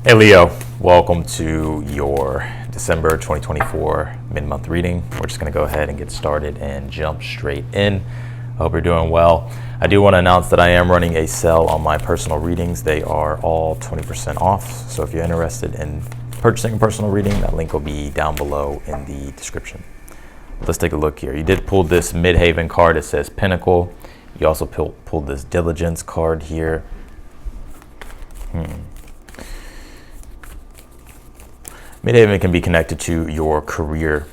Hey Leo, welcome to your December 2024 mid-month reading. We're just going to go ahead and get started and jump straight in. I hope you're doing well. I do want to announce that I am running a sale on my personal readings. They are all 20% off. So if you're interested in purchasing a personal reading, that link will be down below in the description. Let's take a look here. You did pull this Midhaven card. It says Pinnacle. You also pulled this Diligence card here. Midhaven can be connected to your career,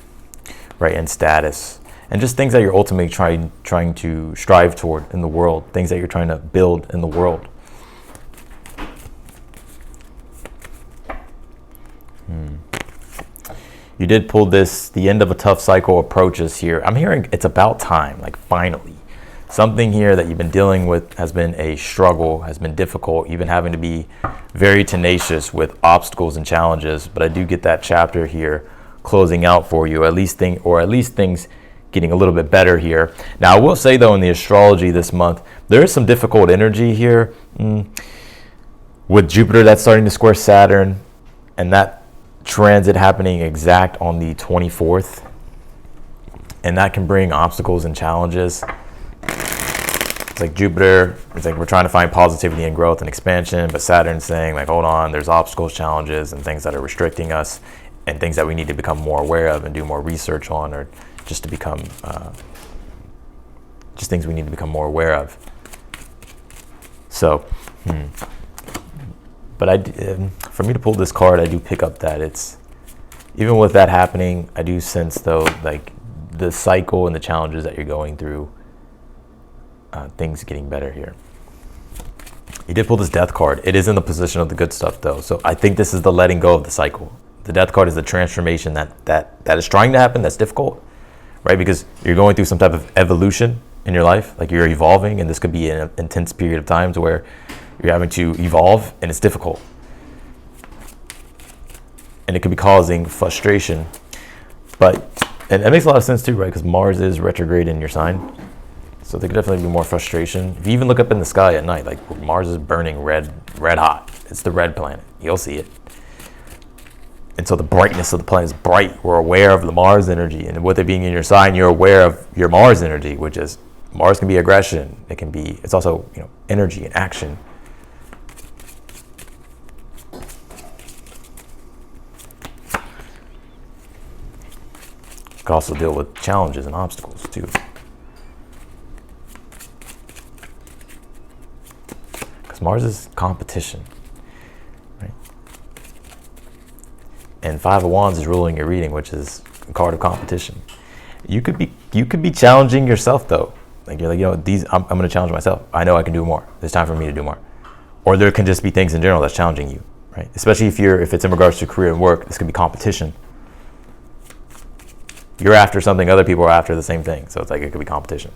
right, and status, and just things that you're ultimately trying to strive toward in the world, things that you're trying to build in the world. You did pull this, the end of a tough cycle approaches here. I'm hearing it's about time, like finally. Something here that you've been dealing with has been a struggle, has been difficult. You've been having to be very tenacious with obstacles and challenges, but I do get that chapter here closing out for you, at least things getting a little bit better here. Now, I will say though, in the astrology this month, there is some difficult energy here with Jupiter that's starting to square Saturn, and that transit happening exact on the 24th, and that can bring obstacles and challenges. It's like Jupiter, it's like we're trying to find positivity and growth and expansion, but Saturn's saying like, hold on, there's obstacles, challenges, and things that are restricting us, and things that we need to become more aware of and do more research on, or just to become, just things we need to become more aware of. So, but for me to pull this card, I do pick up that it's, even with that happening, I do sense though, like the cycle and the challenges that you're going through, things getting better here. You did pull this Death card. It is in the position of the good stuff though. So I think this is the letting go of the cycle. The Death card is the transformation that is trying to happen, that's difficult, right? Because you're going through some type of evolution in your life, like you're evolving, and this could be an intense period of times where you're having to evolve and it's difficult. And it could be causing frustration. And it makes a lot of sense too, right? Because Mars is retrograde in your sign. So there could definitely be more frustration. If you even look up in the sky at night, like Mars is burning red hot. It's the red planet. You'll see it. And so the brightness of the planet is bright. We're aware of the Mars energy. And with it being in your sign, you're aware of your Mars energy, which is, Mars can be aggression. It's also, energy and action. It could also deal with challenges and obstacles too. Mars is competition, right? And Five of Wands is ruling your reading, which is a card of competition. You could be challenging yourself though. Like you're like, I'm going to challenge myself. I know I can do more. It's time for me to do more. Or there can just be things in general that's challenging you, right? Especially if it's in regards to career and work, this could be competition. You're after something, other people are after the same thing. So it's like, it could be competition.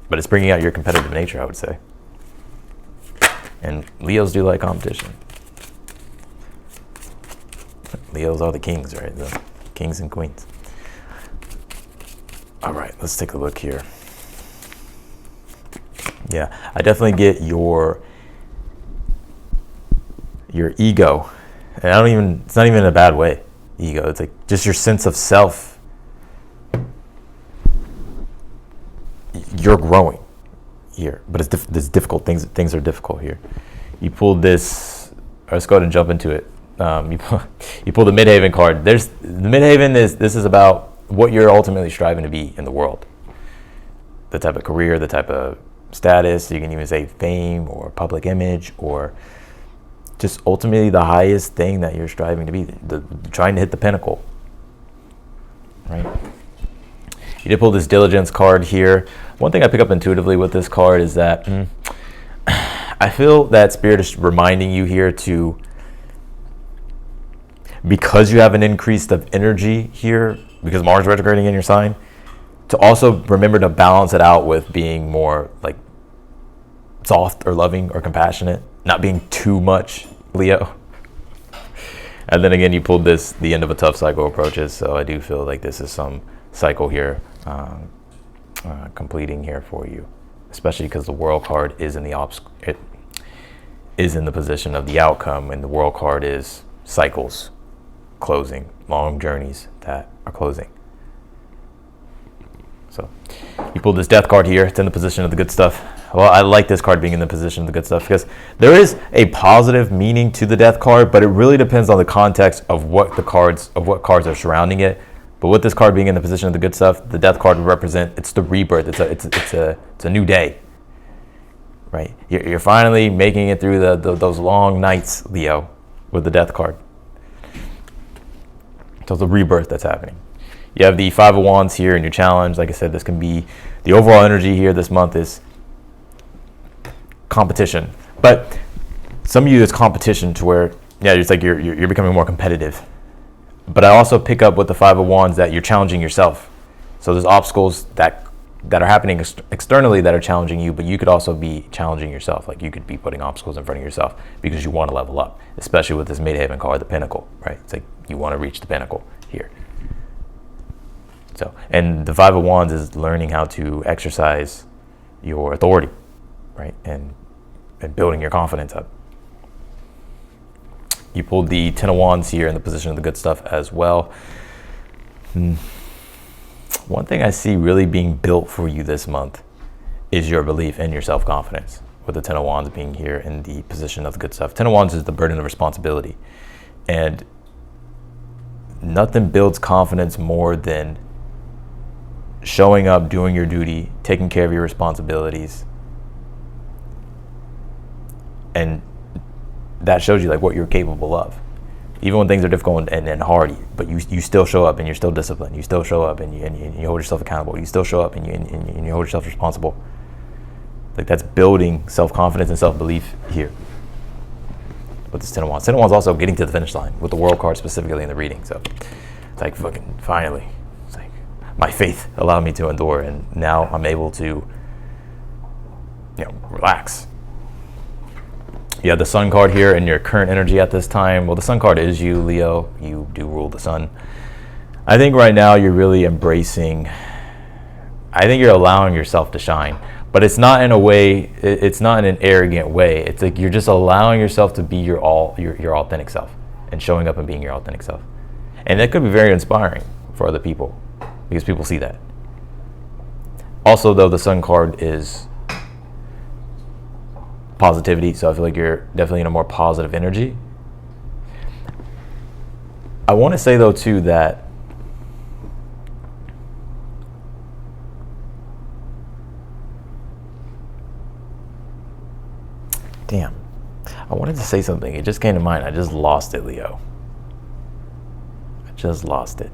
But it's bringing out your competitive nature, I would say. And Leos do like competition. Leos are the kings, right? The kings and queens. All right, let's take a look here. Yeah, I definitely get your ego. And it's not even in a bad way, ego. It's like just your sense of self. You're growing here, but it's difficult. Things are difficult here. You pulled this. Let's go ahead and jump into it. You pulled the Midhaven card. The Midhaven this is about what you're ultimately striving to be in the world. The type of career, the type of status. You can even say fame or public image, or just ultimately the highest thing that you're striving to be. Trying to hit the pinnacle, right? You did pull this Diligence card here. One thing I pick up intuitively with this card is that I feel that Spirit is reminding you here to, because you have an increase of energy here, because Mars retrograding in your sign, to also remember to balance it out with being more like soft or loving or compassionate, not being too much Leo. And then again, you pulled this, the end of a tough cycle approaches. So I do feel like this is some cycle here completing here for you, especially because the World card is in the is in the position of the outcome, and the World card is cycles closing, long journeys that are closing. So you pulled this Death card here. It's in the position of the good stuff. Well, I like this card being in the position of the good stuff because there is a positive meaning to the Death card, but it really depends on the context of what cards are surrounding it. But with this card being in the position of the good stuff, the Death card would represent, it's the rebirth. It's a new day, right? You're finally making it through those long nights, Leo, with the Death card. So it's a rebirth that's happening. You have the Five of Wands here in your challenge. Like I said, this can be, the overall energy here this month is competition. But some of you, it's competition to where, yeah, it's like you're becoming more competitive. But I also pick up with the Five of Wands that you're challenging yourself. So there's obstacles that are happening externally that are challenging you, but you could also be challenging yourself. Like you could be putting obstacles in front of yourself because you want to level up, especially with this Midhaven card, the Pinnacle, right? It's like you want to reach the pinnacle here. So, and the Five of Wands is learning how to exercise your authority, right? And building your confidence up. You pulled the Ten of Wands here in the position of the good stuff as well. One thing I see really being built for you this month is your belief in your self-confidence, with the Ten of Wands being here in the position of the good stuff. Ten of Wands is the burden of responsibility. And nothing builds confidence more than showing up, doing your duty, taking care of your responsibilities. And that shows you like what you're capable of. Even when things are difficult and hard, but you still show up and you're still disciplined. You still show up and you hold yourself accountable. You still show up and you hold yourself responsible. Like that's building self-confidence and self-belief here. With this Ten of Wands. Ten of Wands also getting to the finish line with the World card specifically in the reading. So it's like fucking finally. It's like my faith allowed me to endure, and now I'm able to, relax. You have the Sun card here in your current energy at this time. Well, the Sun card is you, Leo. You do rule the Sun. I think right now you're really embracing, I think you're allowing yourself to shine. But it's not in a way, it's not in an arrogant way. It's like you're just allowing yourself to be your authentic self and showing up and being your authentic self. And that could be very inspiring for other people because people see that. Also, though, the Sun card is positivity, so I feel like you're definitely in a more positive energy. I want to say, though, too, that damn, I wanted to say something. It just came to mind. I just lost it, Leo. I just lost it.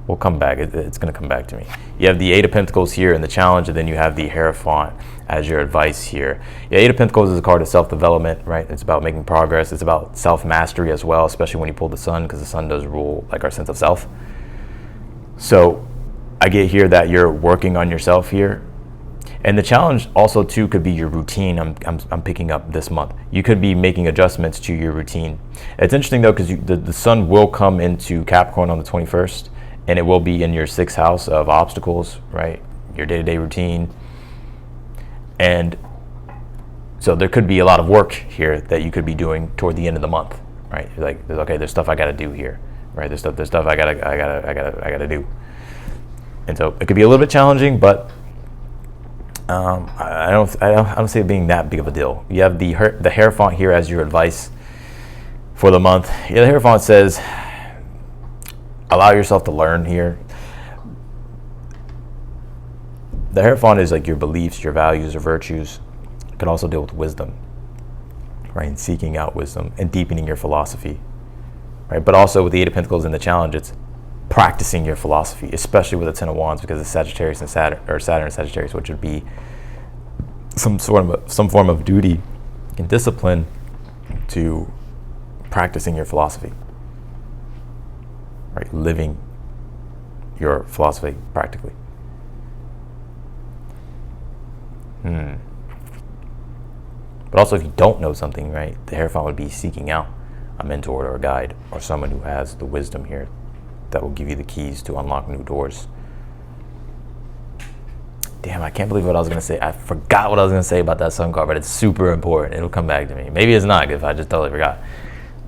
We'll come back. It's going to come back to me. You have the Eight of Pentacles here in the challenge, and then you have the Hierophant as your advice here. Yeah, Eight of Pentacles is a card of self-development, right? It's about making progress. It's about self-mastery as well, especially when you pull the Sun, because the Sun does rule like our sense of self. So I get here that you're working on yourself here. And the challenge also too could be your routine. I'm picking up this month. You could be making adjustments to your routine. It's interesting though, because the Sun will come into Capricorn on the 21st, and it will be in your 6th house of obstacles, right? Your day-to-day routine. And so there could be a lot of work here that you could be doing toward the end of the month, right? You're like, okay, there's stuff I got to do here, right? There's stuff I gotta do. And so it could be a little bit challenging, but I don't see it being that big of a deal. You have the Hierophant here as your advice for the month. Yeah, the Hierophant says, allow yourself to learn here. The Hierophant is like your beliefs, your values, your virtues. It could also deal with wisdom, right? And seeking out wisdom and deepening your philosophy, right? But also with the Eight of Pentacles in the challenge, it's practicing your philosophy, especially with the Ten of Wands, because it's Sagittarius and Saturn and Sagittarius, which would be some form of duty and discipline to practicing your philosophy, right? Living your philosophy practically. But also, if you don't know something, right, the Hierophant would be seeking out a mentor or a guide or someone who has the wisdom here that will give you the keys to unlock new doors. Damn, I can't believe what I was going to say. I forgot what I was going to say about that sun card, but it's super important. It'll come back to me. Maybe it's not if I just totally forgot.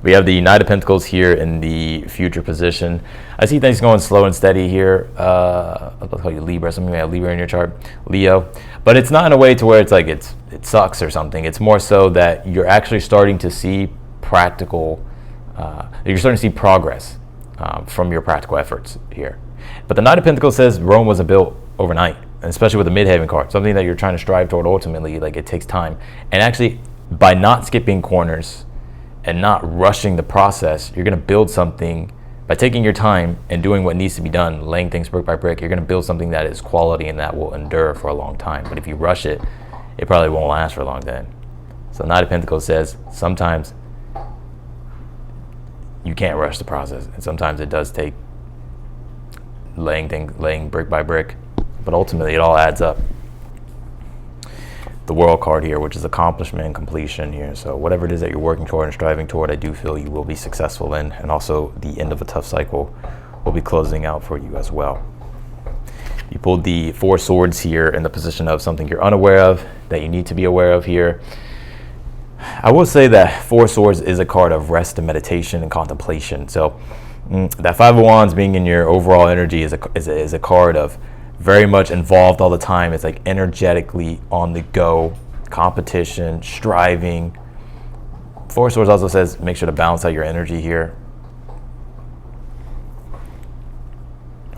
We have the Knight of Pentacles here in the future position. I see things going slow and steady here. I'll call you Libra. Some of you may have Libra in your chart, Leo. But it's not in a way to where it's like it sucks or something. It's more so that you're actually starting to see practical, you're starting to see progress from your practical efforts here. But the Knight of Pentacles says Rome wasn't built overnight, and especially with the Midhaven card, something that you're trying to strive toward ultimately, like it takes time. And actually, by not skipping corners and not rushing the process, you're going to build something by taking your time and doing what needs to be done, laying things brick by brick. You're going to build something that is quality and that will endure for a long time. But if you rush it, it probably won't last for a long time. So Knight of Pentacles says sometimes you can't rush the process, and sometimes it does take laying brick by brick, but ultimately it all adds up. The World card here, which is accomplishment and completion here. So whatever it is that you're working toward and striving toward, I do feel you will be successful in, and also the end of a tough cycle will be closing out for you as well. You pulled the Four Swords here in the position of something you're unaware of that you need to be aware of here. I will say that Four Swords is a card of rest and meditation and contemplation. So that Five of Wands being in your overall energy is a card of very much involved all the time. It's like energetically on the go, competition, striving. Four Swords also says make sure to balance out your energy here,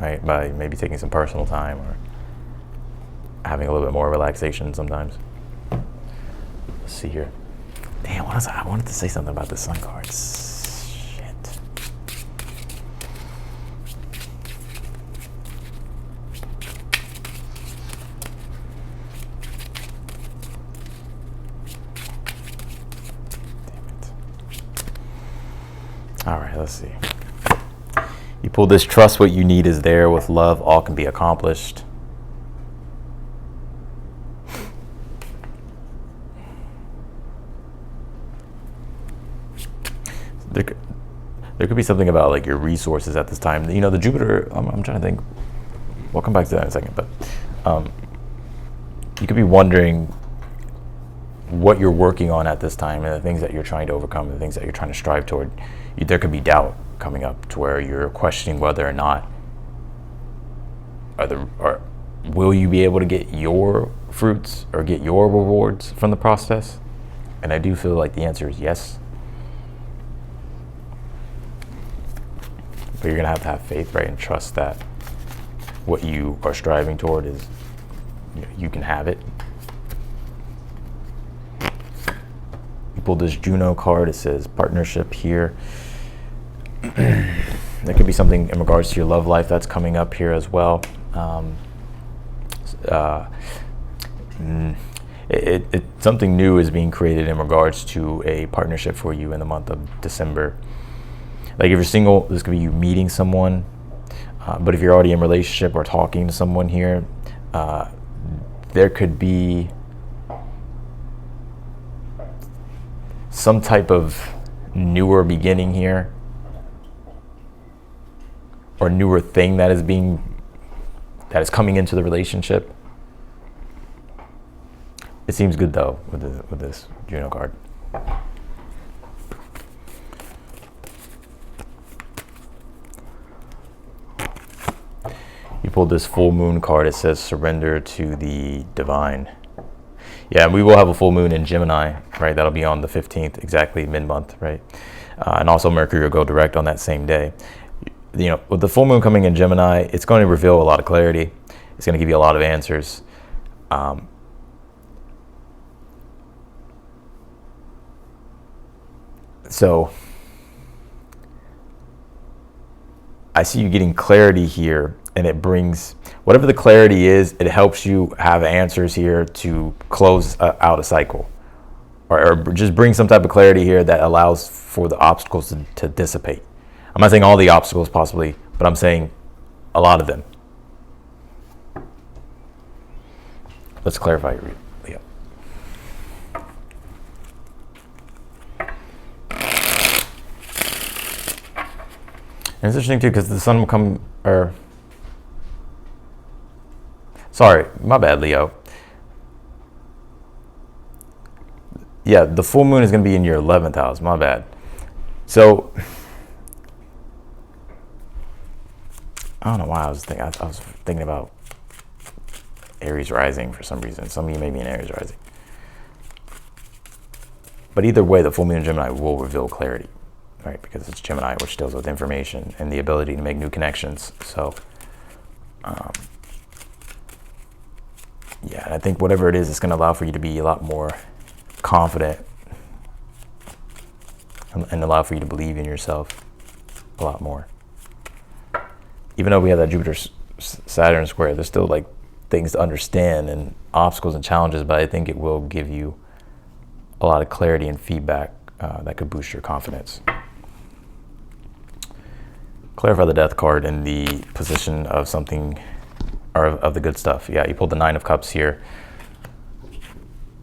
right? By maybe taking some personal time or having a little bit more relaxation sometimes. Let's see here. Damn, I wanted to say something about the Sun cards. All right, let's see. You pull this, trust what you need is there. With love, all can be accomplished. There could be something about like your resources at this time. You know, the Jupiter, I'm trying to think. We'll come back to that in a second, but you could be wondering what you're working on at this time and the things that you're trying to overcome, the things that you're trying to strive toward. There could be doubt coming up to where you're questioning whether or not will you be able to get your fruits or get your rewards from the process? And I do feel like the answer is yes. But you're gonna have to have faith, right, and trust that what you are striving toward is, you can have it. You pulled this Juno card. It says partnership here. There could be something in regards to your love life that's coming up here as well. Something new is being created in regards to a partnership for you in the month of December. Like if you're single, this could be you meeting someone. But if you're already in a relationship or talking to someone here, there could be some type of newer beginning here, or newer thing that is coming into the relationship. It seems good though with this Juno card. You pulled this full moon card. It says surrender to the divine. Yeah, and we will have a full moon in Gemini, right? That'll be on the 15th, exactly mid-month, right? And also Mercury will go direct on that same day. You know, with the full moon coming in Gemini, it's going to reveal a lot of clarity. It's going to give you a lot of answers. So I see you getting clarity here, and it brings, whatever the clarity is, it helps you have answers here to close out a cycle, or just bring some type of clarity here that allows for the obstacles to dissipate. I'm not saying all the obstacles possibly, but I'm saying a lot of them. Let's clarify your Leo. And it's interesting too, because the sun will come Sorry, my bad, Leo. Yeah, the full moon is going to be in your 11th house. My bad. So, I don't know why I was thinking about Aries rising for some reason. Some of you may be in Aries rising. But either way, the full moon in Gemini will reveal clarity, right? Because it's Gemini, which deals with information and the ability to make new connections. So, yeah, and I think whatever it is, it's going to allow for you to be a lot more confident and allow for you to believe in yourself a lot more. Even though we have that Jupiter-Saturn square, there's still like things to understand and obstacles and challenges, but I think it will give you a lot of clarity and feedback that could boost your confidence. Clarify the Death card in the position of something, or of the good stuff. Yeah, you pulled the Nine of Cups here.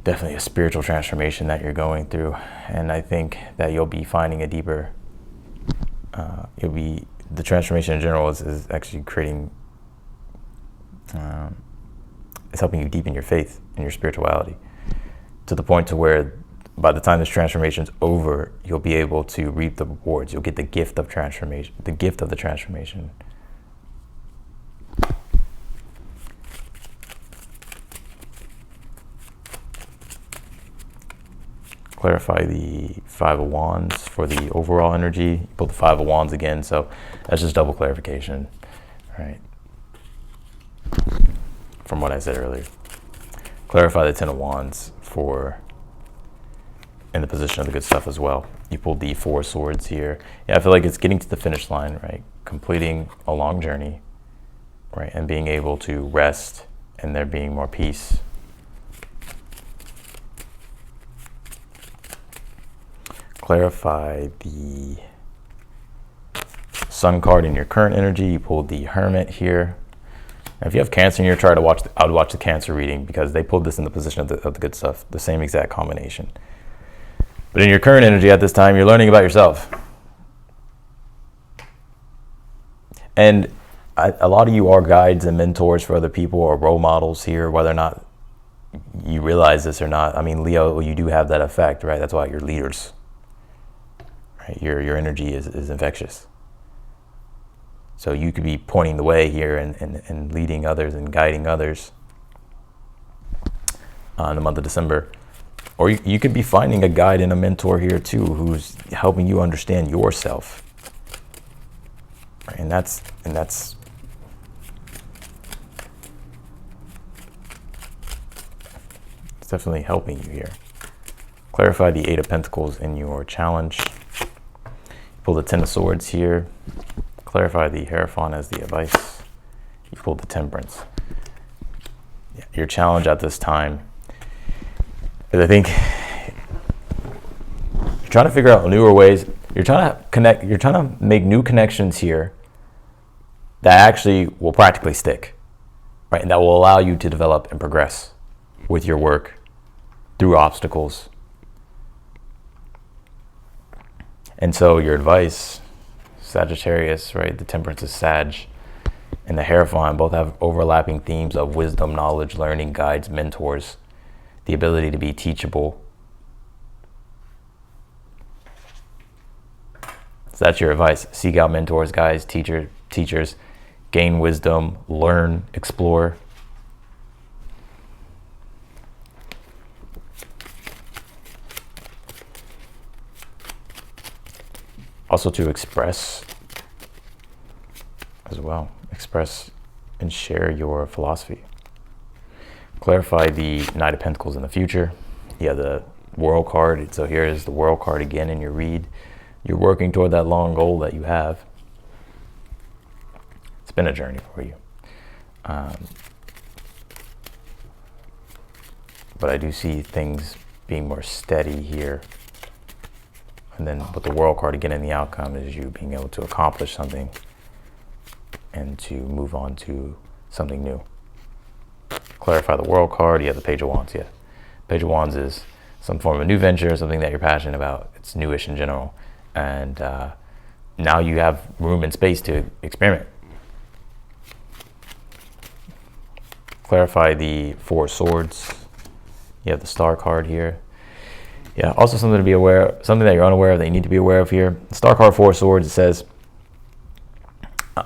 Definitely a spiritual transformation that you're going through, and I think that you'll be finding a deeper, the transformation in general is actually creating, it's helping you deepen your faith and your spirituality to the point to where by the time this transformation's over, you'll be able to reap the rewards. You'll get the gift of transformation, the gift of the transformation. Clarify the Five of Wands for the overall energy. You pulled the Five of Wands again, so that's just double clarification, right? From what I said earlier. Clarify the Ten of Wands in the position of the good stuff as well. You pulled the Four of Swords here. Yeah, I feel like it's getting to the finish line, right? Completing a long journey, right? And being able to rest and there being more peace. Clarify the Sun card in your current energy. You pulled the Hermit here. Now, if you have Cancer in your chart, I would watch the Cancer reading because they pulled this in the position of the good stuff, the same exact combination. But in your current energy at this time, you're learning about yourself. And a lot of you are guides and mentors for other people or role models here, whether or not you realize this or not. I mean, Leo, you do have that effect, right? That's why you're leaders. Right? Your energy is infectious. So you could be pointing the way here and leading others and guiding others in the month of December. Or you could be finding a guide and a mentor here too who's helping you understand yourself. Right? And that's it's definitely helping you here. Clarify the Eight of Pentacles in your challenge. Pull the Ten of Swords here. Clarify the Hierophant as the advice. You pulled the Temperance. Yeah, your challenge at this time is, I think, you're trying to figure out newer ways. You're trying to connect. You're trying to make new connections here that actually will practically stick, right? And that will allow you to develop and progress with your work through obstacles. And so your advice, Sagittarius, right? The Temperance is Sag, and the Hierophant both have overlapping themes of wisdom, knowledge, learning, guides, mentors, the ability to be teachable. So that's your advice. Seek out mentors, guides, teachers, gain wisdom, learn, explore. Also to express as well. Express and share your philosophy. Clarify the Knight of Pentacles in the future. Yeah, the World card. So here is the World card again in your read. You're working toward that long goal that you have. It's been a journey for you. But I do see things being more steady here. And then with the World card again in the outcome is you being able to accomplish something and to move on to something new. Clarify the World card. Yeah, the Page of Wands. Yeah, Page of Wands is some form of new venture, something that you're passionate about. It's newish in general. And now you have room and space to experiment. clarify the Four of Swords. You have the Star card here. Yeah, also something to be aware of, something that you're unaware of that you need to be aware of here. The Star card, Four of Swords, it says,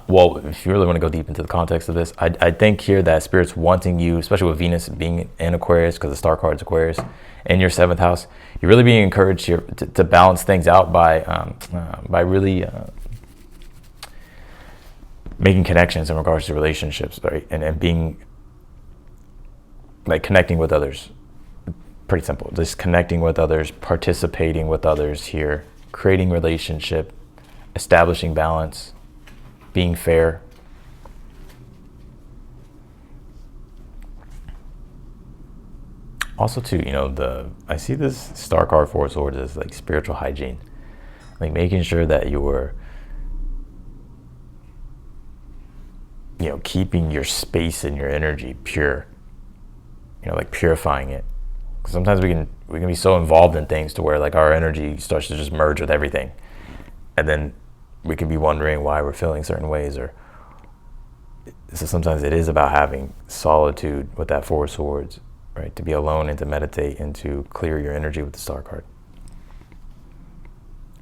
well, if you really want to go deep into the context of this, I think here that Spirit's wanting you, especially with Venus being in Aquarius, because the Star card is Aquarius, in your 7th house, you're really being encouraged here to balance things out by really making connections in regards to relationships, right? And being, like, connecting with others. Pretty simple. Just connecting with others, participating with others here, creating relationship, establishing balance, being fair. Also too, you know, I see this Star card, Four of Swords, as like spiritual hygiene. Like making sure that you're, you know, keeping your space and your energy pure. You know, like purifying it. Sometimes we can be so involved in things to where like our energy starts to just merge with everything, and then we can be wondering why we're feeling certain ways. Or so sometimes it is about having solitude with that Four of Swords, right? To be alone and to meditate and to clear your energy with the Star card,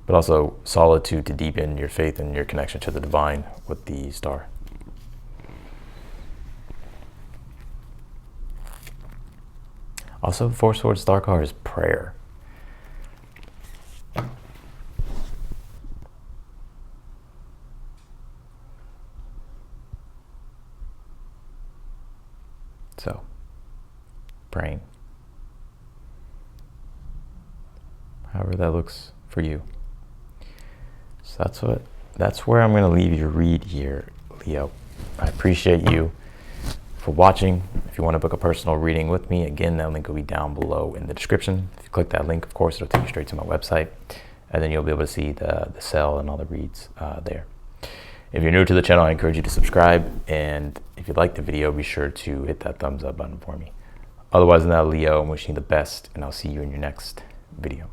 but also solitude to deepen your faith and your connection to the divine with the Star. Also, Four of Swords Star card is prayer. So, praying. However that looks for you. So that's where I'm going to leave your read here, Leo. I appreciate you for watching. If you want to book a personal reading with me, again, that link will be down below in the description. If you click that link, of course, it'll take you straight to my website, and then you'll be able to see the sale and all the reads there. If you're new to the channel, I encourage you to subscribe, and if you like the video, be sure to hit that thumbs up button for me. Otherwise than that, Leo, I'm wishing you the best, and I'll see you in your next video.